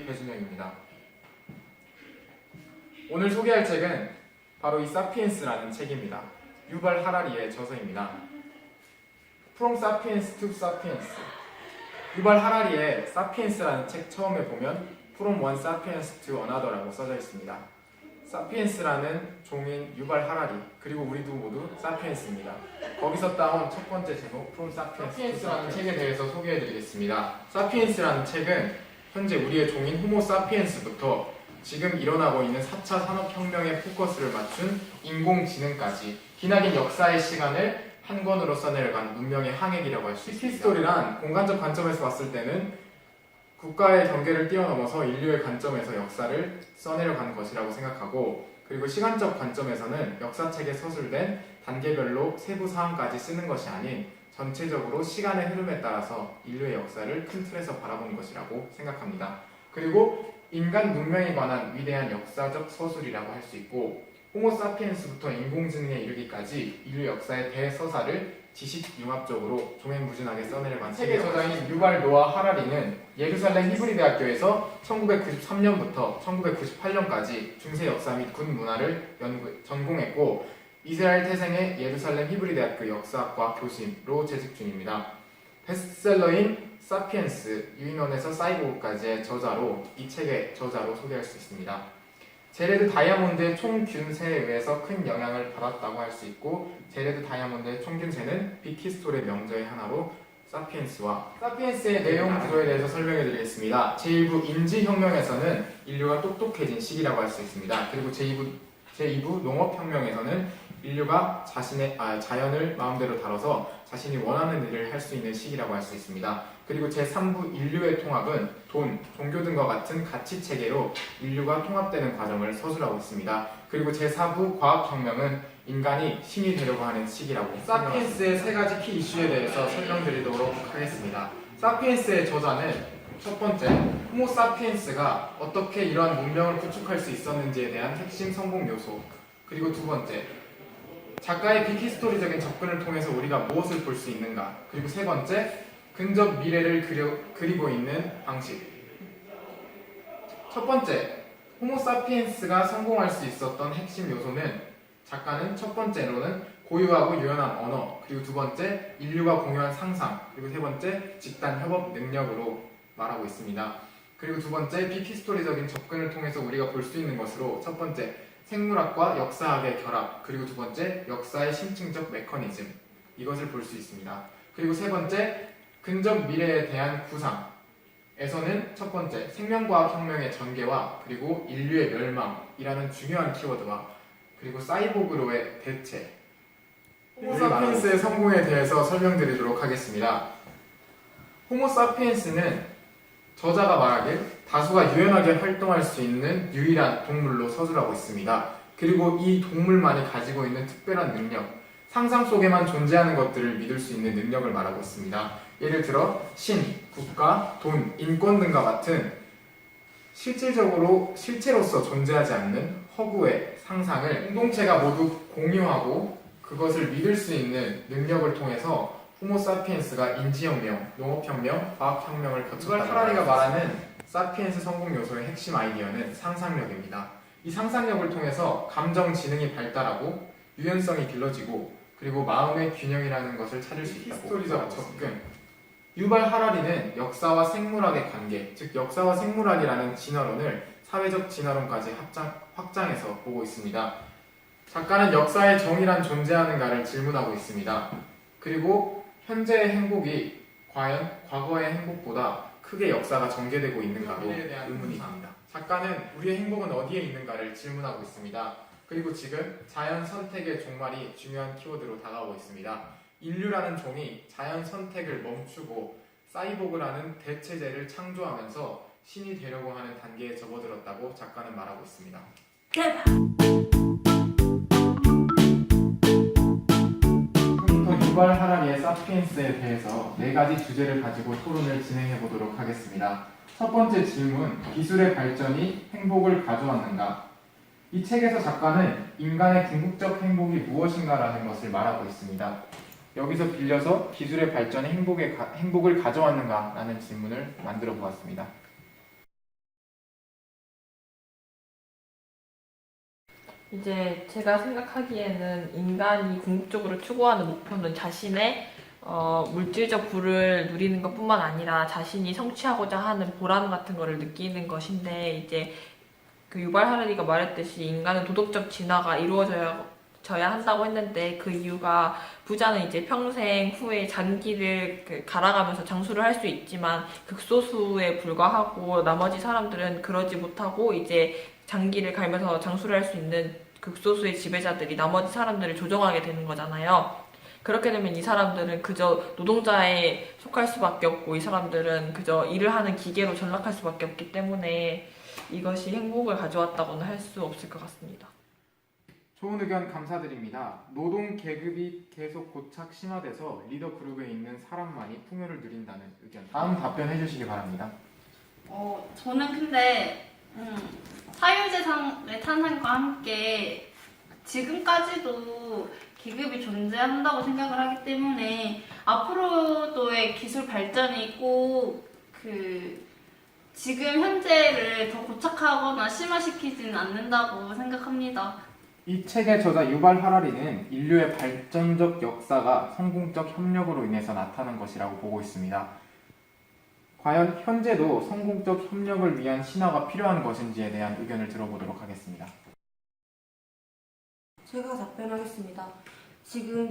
배준영입니다. 오늘 소개할 책은 바로 이 사피엔스라는 책입니다. 유발 하라리의 저서입니다. From Sapiens to Sapiens. 유발 하라리의 사피엔스라는 책 처음에 보면 From one sapiens to another라고 써져 있습니다. 사피엔스라는 종인 유발 하라리, 그리고 우리도 모두 사피엔스입니다. 거기서 따온 첫 번째 제목 From 사피엔스라는 책에 대해서 소개해드리겠습니다. 사피엔스라는 책은 현재 우리의 종인 호모 사피엔스부터 지금 일어나고 있는 4차 산업혁명에 포커스를 맞춘 인공지능까지 기나긴 역사의 시간을 한 권으로 써내려간 문명의 항해기라고 할 수 있습니다. 히스토리란 공간적 관점에서 봤을 때는 국가의 경계를 뛰어넘어서 인류의 관점에서 역사를 써내려가는 것이라고 생각하고, 그리고 시간적 관점에서는 역사책에 서술된 단계별로 세부 사항까지 쓰는 것이 아닌 전체적으로 시간의 흐름에 따라서 인류의 역사를 큰 틀에서 바라보는 것이라고 생각합니다. 그리고 인간 문명에 관한 위대한 역사적 서술이라고 할 수 있고, 호모 사피엔스부터 인공지능에 이르기까지 인류 역사의 대서사를 지식융합적으로 종횡무진하게 써내려간 책의 저자인 유발 노아 하라리는 예루살렘 히브리 대학교에서 1993년부터 1998년까지 중세 역사 및 군 문화를 전공했고, 이스라엘 태생의 예루살렘 히브리 대학교 역사학과 교수로 재직 중입니다. 베스트셀러인 사피엔스, 유인원에서 사이보그까지의 저자로, 이 책의 저자로 소개할 수 있습니다. 제레드 다이아몬드의 총균세에 의해서 큰 영향을 받았다고 할 수 있고, 제레드 다이아몬드의 총균세는 빅히스토리의 명저의 하나로 사피엔스의 내용 구조에 대해서 설명해 드리겠습니다. 제1부 인지혁명에서는 인류가 똑똑해진 시기라고 할 수 있습니다. 그리고 제2부 농업혁명에서는 인류가 자연을 마음대로 다뤄서 자신이 원하는 일을 할 수 있는 시기라고 할 수 있습니다. 그리고 제3부 인류의 통합은 돈, 종교 등과 같은 가치체계로 인류가 통합되는 과정을 서술하고 있습니다. 그리고 제4부 과학혁명은 인간이 신이 되려고 하는 시기라고. 사피엔스의 세 가지 키 이슈에 대해서 설명드리도록 하겠습니다. 사피엔스의 저자는 첫 번째, 호모 사피엔스가 어떻게 이러한 문명을 구축할 수 있었는지에 대한 핵심 성공 요소. 그리고 두 번째, 작가의 빅히스토리적인 접근을 통해서 우리가 무엇을 볼 수 있는가. 그리고 세 번째, 근접 미래를 그리고 있는 방식. 첫 번째, 호모 사피엔스가 성공할 수 있었던 핵심 요소는, 작가는 첫 번째로는 고유하고 유연한 언어, 그리고 두 번째, 인류가 공유한 상상, 그리고 세 번째, 집단 협업 능력으로 말하고 있습니다. 그리고 두 번째, 빅히스토리적인 접근을 통해서 우리가 볼 수 있는 것으로, 첫 번째, 생물학과 역사학의 결합, 그리고 두 번째, 역사의 심층적 메커니즘, 이것을 볼 수 있습니다. 그리고 세 번째, 근접 미래에 대한 구상에서는 첫 번째, 생명과학 혁명의 전개와 그리고 인류의 멸망이라는 중요한 키워드와 그리고 사이보그로의 대체, 호모 사피엔스의 성공에 대해서 설명드리도록 하겠습니다. 호모 사피엔스는 저자가 말하길 다수가 유연하게 활동할 수 있는 유일한 동물로 서술하고 있습니다. 그리고 이 동물만이 가지고 있는 특별한 능력, 상상 속에만 존재하는 것들을 믿을 수 있는 능력을 말하고 있습니다. 예를 들어 신, 국가, 돈, 인권 등과 같은 실체로서 존재하지 않는 허구의 상상을 공동체가 모두 공유하고 그것을 믿을 수 있는 능력을 통해서 호모 사피엔스가 인지혁명, 농업혁명, 과학혁명을 거쳤다. 하라리가 말하는 사피엔스 성공 요소의 핵심 아이디어는 상상력입니다. 이 상상력을 통해서 감정 지능이 발달하고 유연성이 길러지고 그리고 마음의 균형이라는 것을 찾을 수 있다고. 히스토리적 접근. 유발 하라리는 역사와 생물학의 관계, 즉 역사와 생물학이라는 진화론을 사회적 진화론까지 확장해서 보고 있습니다. 작가는 역사의 정의란 존재하는가를 질문하고 있습니다. 그리고 현재의 행복이 과연 과거의 행복보다 크게 역사가 전개되고 있는가로 의문이 듭니다. 작가는 우리의 행복은 어디에 있는가를 질문하고 있습니다. 그리고 지금 자연 선택의 종말이 중요한 키워드로 다가오고 있습니다. 인류라는 종이 자연 선택을 멈추고 사이보그라는 대체제를 창조하면서 신이 되려고 하는 단계에 접어들었다고 작가는 말하고 있습니다. 대박! 유발 하라리의 사피엔스에 대해서 4가지 주제를 가지고 토론을 진행해 보도록 하겠습니다. 첫 번째 질문, 기술의 발전이 행복을 가져왔는가? 이 책에서 작가는 인간의 궁극적 행복이 무엇인가라는 것을 말하고 있습니다. 여기서 빌려서 기술의 발전이 행복을 가져왔는가라는 질문을 만들어 보았습니다. 이제 제가 생각하기에는 인간이 궁극적으로 추구하는 목표는 자신의 물질적 부를 누리는 것뿐만 아니라 자신이 성취하고자 하는 보람 같은 거를 느끼는 것인데, 이제 그 유발 하라리가 말했듯이 인간은 도덕적 진화가 이루어져야 한다고 했는데, 그 이유가 부자는 이제 평생 후에 장기를 갈아가면서 장수를 할 수 있지만 극소수에 불과하고, 나머지 사람들은 그러지 못하고 이제 장기를 갈면서 장수를 할 수 있는 극소수의 지배자들이 나머지 사람들을 조종하게 되는 거잖아요. 그렇게 되면 이 사람들은 그저 노동자에 속할 수밖에 없고, 이 사람들은 그저 일을 하는 기계로 전락할 수밖에 없기 때문에 이것이 행복을 가져왔다고는 할 수 없을 것 같습니다. 좋은 의견 감사드립니다. 노동 계급이 계속 고착 심화돼서 리더 그룹에 있는 사람만이 풍요를 누린다는 의견. 다음 답변해 주시기 바랍니다. 저는 근데 사유재산의 탄생과 함께 지금까지도 계급이 존재한다고 생각을 하기 때문에 앞으로도의 기술 발전이 꼭 지금 현재를 더 고착하거나 심화시키지는 않는다고 생각합니다. 이 책의 저자 유발 하라리는 인류의 발전적 역사가 성공적 협력으로 인해서 나타난 것이라고 보고 있습니다. 과연 현재도 성공적 협력을 위한 신화가 필요한 것인지에 대한 의견을 들어보도록 하겠습니다. 제가 답변하겠습니다. 지금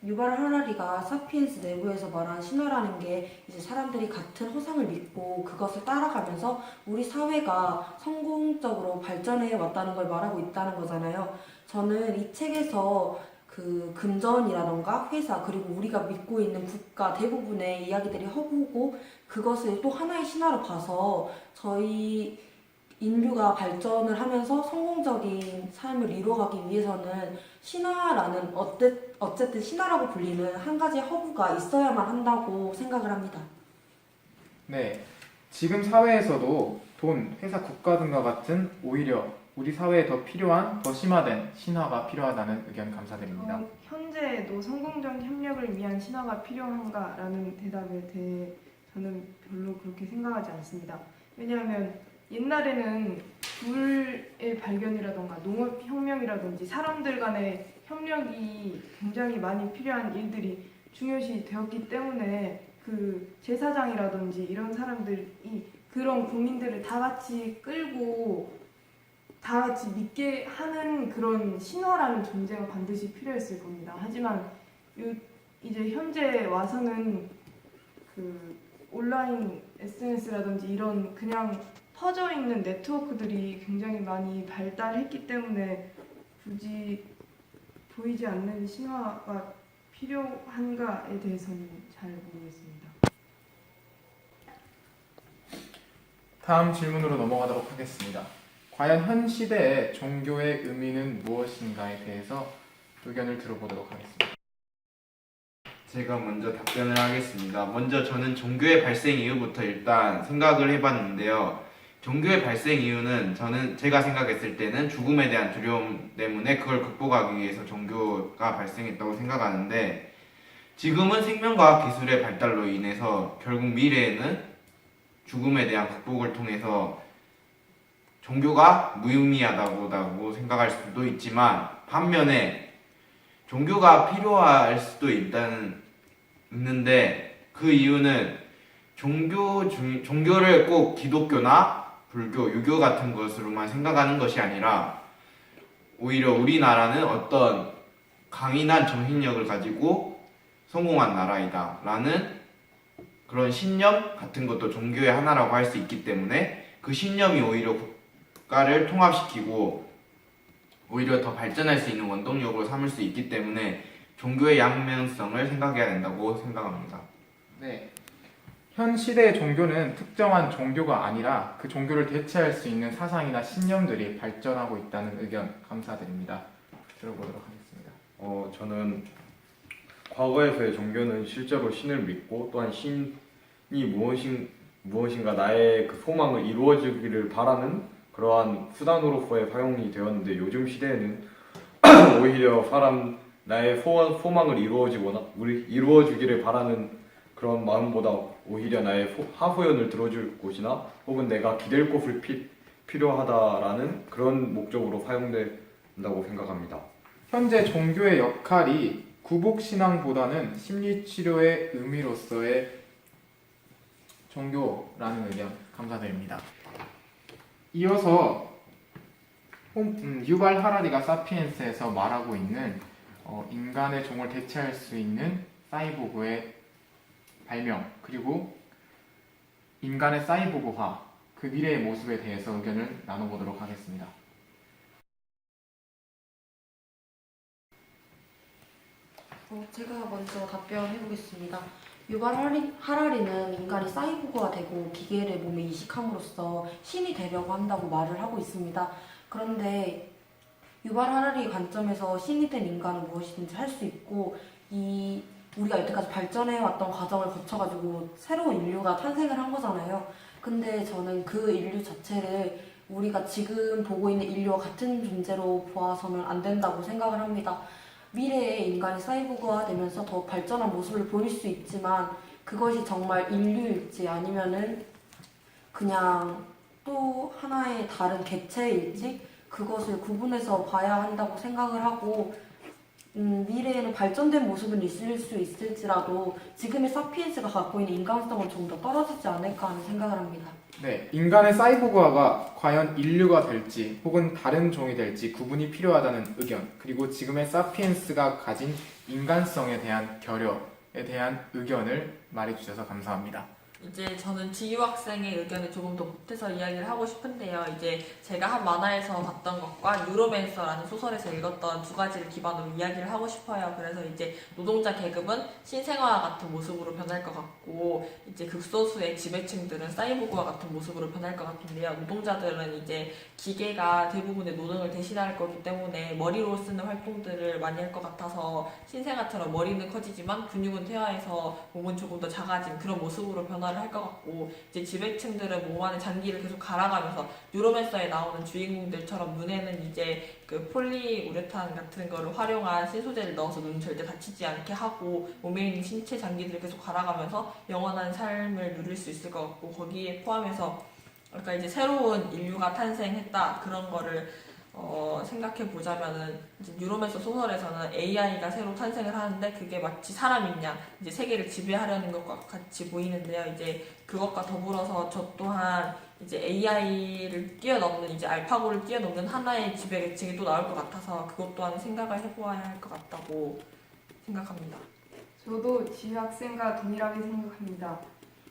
유발 하라리가 사피엔스 내부에서 말한 신화라는 게 이제 사람들이 같은 허상을 믿고 그것을 따라가면서 우리 사회가 성공적으로 발전해 왔다는 걸 말하고 있다는 거잖아요. 저는 이 책에서 그 금전이라던가 회사 그리고 우리가 믿고 있는 국가 대부분의 이야기들이 허구고, 그것을 또 하나의 신화로 봐서 저희 인류가 발전을 하면서 성공적인 삶을 이루어가기 위해서는 신화라는 어쨌든 신화라고 불리는 한 가지 허구가 있어야만 한다고 생각을 합니다. 네, 지금 사회에서도 돈, 회사, 국가 등과 같은 오히려 우리 사회에 더 필요한, 더 심화된 신화가 필요하다는 의견 감사드립니다. 현재에도 성공적 협력을 위한 신화가 필요한가라는 대답에 대해 저는 별로 그렇게 생각하지 않습니다. 왜냐하면 옛날에는 불의 발견이라던가 농업혁명이라든지 사람들 간의 협력이 굉장히 많이 필요한 일들이 중요시 되었기 때문에 그 제사장이라든지 이런 사람들이 그런 국민들을 다 같이 끌고 다 같이 믿게 하는 그런 신화라는 존재가 반드시 필요했을 겁니다. 하지만 이제 현재 와서는 그 온라인 SNS라든지 이런 그냥 퍼져 있는 네트워크들이 굉장히 많이 발달했기 때문에 굳이 보이지 않는 신화가 필요한가에 대해서는 잘 모르겠습니다. 다음 질문으로 넘어가도록 하겠습니다. 과연 현 시대의 종교의 의미는 무엇인가에 대해서 의견을 들어보도록 하겠습니다. 제가 먼저 답변을 하겠습니다. 먼저 저는 종교의 발생 이유부터 일단 생각을 해봤는데요. 종교의 발생 이유는 제가 생각했을 때는 죽음에 대한 두려움 때문에 그걸 극복하기 위해서 종교가 발생했다고 생각하는데, 지금은 생명과학 기술의 발달로 인해서 결국 미래에는 죽음에 대한 극복을 통해서 종교가 무의미하다고 생각할 수도 있지만, 반면에 종교가 필요할 수도 있는데, 그 이유는 종교를 꼭 기독교나 불교, 유교 같은 것으로만 생각하는 것이 아니라 오히려 우리나라는 어떤 강인한 정신력을 가지고 성공한 나라이다 라는 그런 신념 같은 것도 종교의 하나라고 할 수 있기 때문에, 그 신념이 오히려 국가를 통합시키고 오히려 더 발전할 수 있는 원동력으로 삼을 수 있기 때문에 종교의 양면성을 생각해야 된다고 생각합니다. 네, 현 시대의 종교는 특정한 종교가 아니라 그 종교를 대체할 수 있는 사상이나 신념들이 발전하고 있다는 의견 감사드립니다. 들어보도록 하겠습니다. 저는 과거에서의 종교는 실제로 신을 믿고 또한 신이 무엇인가 나의 그 소망을 이루어지기를 바라는 그러한 수단으로서의 사용이 되었는데, 요즘 시대에는 오히려 나의 소망을 이루어주기를 바라는 그런 마음보다 오히려 나의 하소연을 들어줄 곳이나 혹은 내가 기댈 곳을 필요하다라는 그런 목적으로 사용되는 한다고 생각합니다. 현재 종교의 역할이 구복신앙보다는 심리치료의 의미로서의 종교라는 의견 감사드립니다. 이어서 유발 하라리가 사피엔스에서 말하고 있는 인간의 종을 대체할 수 있는 사이보그의 발명, 그리고 인간의 사이보그화, 그 미래의 모습에 대해서 의견을 나눠보도록 하겠습니다. 제가 먼저 답변해 보겠습니다. 유발 하라리는 인간이 사이보그가 되고 기계를 몸에 이식함으로써 신이 되려고 한다고 말을 하고 있습니다. 그런데 유발 하라리의 관점에서 신이 된 인간은 무엇이든지 할 수 있고, 우리가 여태까지 발전해왔던 과정을 거쳐가지고 새로운 인류가 탄생을 한 거잖아요. 근데 저는 그 인류 자체를 우리가 지금 보고 있는 인류와 같은 존재로 보아서는 안 된다고 생각을 합니다. 미래에 인간이 사이보그화 되면서 더 발전한 모습을 보일 수 있지만, 그것이 정말 인류일지 아니면은 그냥 또 하나의 다른 개체일지 그것을 구분해서 봐야 한다고 생각을 하고, 미래에는 발전된 모습은 있을 수 있을지라도 지금의 사피엔스가 갖고 있는 인간성은 좀 더 떨어지지 않을까 하는 생각을 합니다. 네, 인간의 사이보그화가 과연 인류가 될지 혹은 다른 종이 될지 구분이 필요하다는 의견, 그리고 지금의 사피엔스가 가진 인간성에 대한 결여에 대한 의견을 말해주셔서 감사합니다. 이제 저는 지유 학생의 의견을 조금 더 보태서 이야기를 하고 싶은데요. 이제 제가 한 만화에서 봤던 것과 유로맨서라는 소설에서 읽었던 두 가지를 기반으로 이야기를 하고 싶어요. 그래서 이제 노동자 계급은 신생아와 같은 모습으로 변할 것 같고, 이제 극소수의 지배층들은 사이보그와 같은 모습으로 변할 것 같은데요. 노동자들은 이제 기계가 대부분의 노동을 대신할 거기 때문에 머리로 쓰는 활동들을 많이 할 것 같아서 신생아처럼 머리는 커지지만 근육은 퇴화해서 몸은 조금 더 작아진 그런 모습으로 변화를 할 것 같고, 이제 지배층들은 몸 안에 장기를 계속 갈아가면서 유로맨서에 나오는 주인공들처럼 눈에는 이제 그 폴리우레탄 같은 거를 활용한 신소재를 넣어서 눈 절대 다치지 않게 하고, 몸에 있는 신체 장기들을 계속 갈아가면서 영원한 삶을 누릴 수 있을 것 같고, 거기에 포함해서 아까 이제 새로운 인류가 탄생했다 그런 거를 생각해 보자면은, 유로맨서 소설에서는 AI가 새로 탄생을 하는데 그게 마치 사람인 양 이제 세계를 지배하려는 것과 같이 보이는데요. 이제 그것과 더불어서 저 또한 이제 AI를 뛰어넘는, 이제 알파고를 뛰어넘는 하나의 지배 계층이 또 나올 것 같아서 그것 또한 생각을 해보아야 할 것 같다고 생각합니다. 저도 지유 학생과 동일하게 생각합니다.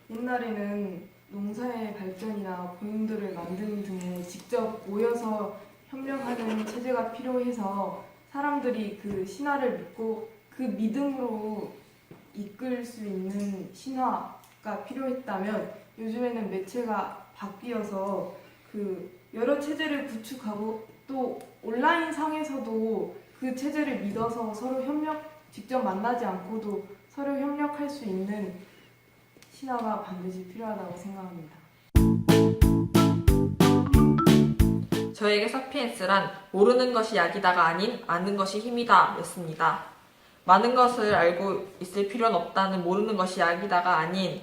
옛날에는 농사의 발전이나 고용들을 만드는 등에 직접 모여서 협력하는 체제가 필요해서 사람들이 그 신화를 믿고 그 믿음으로 이끌 수 있는 신화가 필요했다면, 요즘에는 매체가 바뀌어서 그 여러 체제를 구축하고 또 온라인 상에서도 그 체제를 믿어서 서로 직접 만나지 않고도 서로 협력할 수 있는 신화가 반드시 필요하다고 생각합니다. 저에게 사피엔스란 모르는 것이 약이다가 아닌 아는 것이 힘이다 였습니다. 많은 것을 알고 있을 필요는 없다는 모르는 것이 약이다가 아닌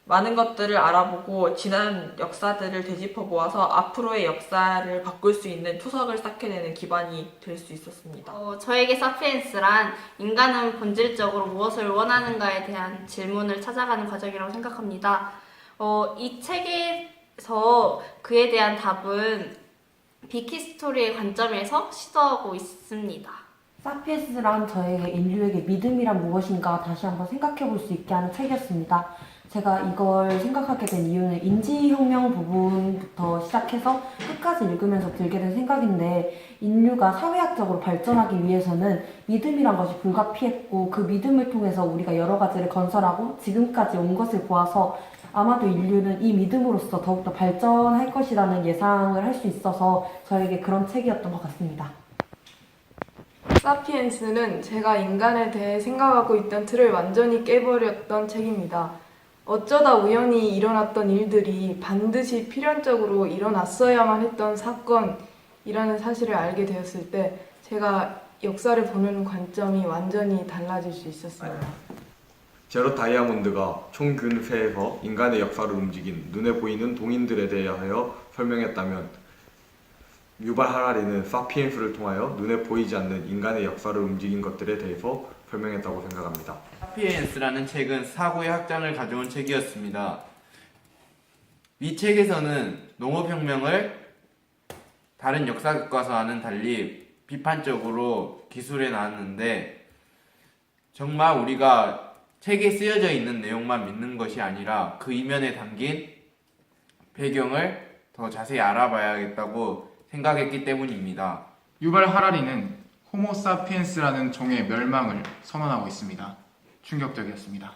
많은 것들을 알아보고 지난 역사들을 되짚어 보아서 앞으로의 역사를 바꿀 수 있는 초석을 쌓게 되는 기반이 될 수 있었습니다. 저에게 사피엔스란 인간은 본질적으로 무엇을 원하는가에 대한 질문을 찾아가는 과정이라고 생각합니다. 이 책에서 그에 대한 답은 비키스토리의 관점에서 시도하고 있습니다. 사피엔스란 저에게 인류에게 믿음이란 무엇인가 다시 한번 생각해 볼 수 있게 하는 책이었습니다. 제가 이걸 생각하게 된 이유는 인지혁명 부분부터 시작해서 끝까지 읽으면서 들게 된 생각인데, 인류가 사회학적으로 발전하기 위해서는 믿음이란 것이 불가피했고, 그 믿음을 통해서 우리가 여러 가지를 건설하고 지금까지 온 것을 보아서 아마도 인류는 이 믿음으로써 더욱더 발전할 것이라는 예상을 할 수 있어서 저에게 그런 책이었던 것 같습니다. 사피엔스는 제가 인간에 대해 생각하고 있던 틀을 완전히 깨버렸던 책입니다. 어쩌다 우연히 일어났던 일들이 반드시 필연적으로 일어났어야만 했던 사건이라는 사실을 알게 되었을 때 제가 역사를 보는 관점이 완전히 달라질 수 있었습니다. 제럿 다이아몬드가 총균세에서 인간의 역사를 움직인 눈에 보이는 동인들에 대하여 설명했다면, 유발 하라리는 사피엔스를 통하여 눈에 보이지 않는 인간의 역사를 움직인 것들에 대해서 설명했다고 생각합니다. 사피엔스라는 책은 사고의 확장을 가져온 책이었습니다. 이 책에서는 농업혁명을 다른 역사 교과서와는 달리 비판적으로 기술해 나왔는데, 정말 우리가 책에 쓰여져 있는 내용만 믿는 것이 아니라 그 이면에 담긴 배경을 더 자세히 알아봐야겠다고 생각했기 때문입니다. 유발 하라리는 호모 사피엔스라는 종의 멸망을 선언하고 있습니다. 충격적이었습니다.